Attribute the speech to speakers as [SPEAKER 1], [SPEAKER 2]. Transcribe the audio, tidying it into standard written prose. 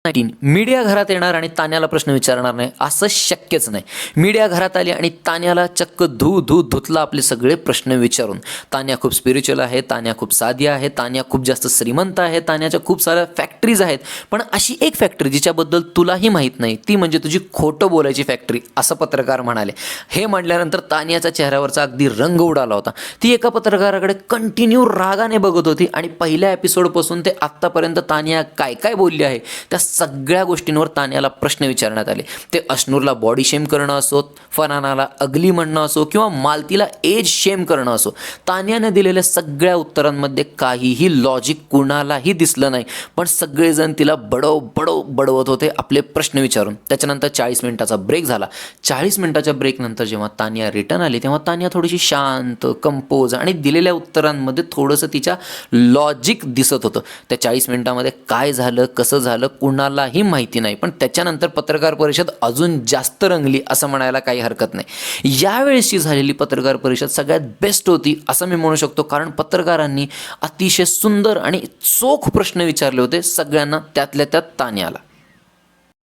[SPEAKER 1] Media घरात येणार आणि तान्याला प्रश्न विचारणार नाही असं शक्यच नाही. मीडिया घरात आली आणि तान्याला चक्क धुतला आपले सगळे प्रश्न विचारून. तान्या खूप स्पिरिच्युअल आहे, तान्या खूप साधी आहे, तान्या खूप जास्त श्रीमंत आहे, तान्याच्या खूप साऱ्या फॅक्टरीज आहेत. पण अशी एक फॅक्टरी जिच्याबद्दल तुलाही माहीत नाही ती म्हणजे तुझी खोटं बोलायची फॅक्टरी, असं पत्रकार म्हणाले. हे म्हटल्यानंतर तान्याच्या चेहऱ्यावरचा अगदी रंग उडाला होता. ती एका पत्रकाराकडे कंटिन्यू रागाने बघत होती आणि पहिल्या एपिसोडपासून ते आत्तापर्यंत तान्या काय काय बोलली आहे त्या सगळ्या गोष्टींवर तान्याला प्रश्न विचारण्यात आले. ते अश्नूरला बॉडी शेम करणं असो, फरहानाला अगली म्हणणं असो किंवा मालतीला एज शेम करणं असो, तान्याने दिलेल्या सगळ्या उत्तरांमध्ये काहीही लॉजिक कुणालाही दिसलं नाही. पण सगळेजण तिला बडवत होते आपले प्रश्न विचारून. त्याच्यानंतर 40 मिनिटाचा ब्रेक झाला. 40 मिनिटाच्या ब्रेकनंतर जेव्हा तान्या रिटर्न आली तेव्हा तान्या थोडीशी शांत, कंपोज आणि दिलेल्या उत्तरांमध्ये थोडंसं तिच्या लॉजिक दिसत होतं. त्या 40 मिनिटामध्ये काय झालं, कसं झालं कुणालाही माहिती नाही. पण त्याच्यानंतर पत्रकार परिषद अजून जास्त रंगली असं म्हणायला काही हरकत नाही. यावेळेसची झालेली पत्रकार परिषद सगळ्यात बेस्ट होती असं मी म्हणू शकतो, कारण पत्रकारांनी अतिशय सुंदर आणि चोख प्रश्न विचारले होते सगळ्यांना, त्यातल्या त्यात तान्याला.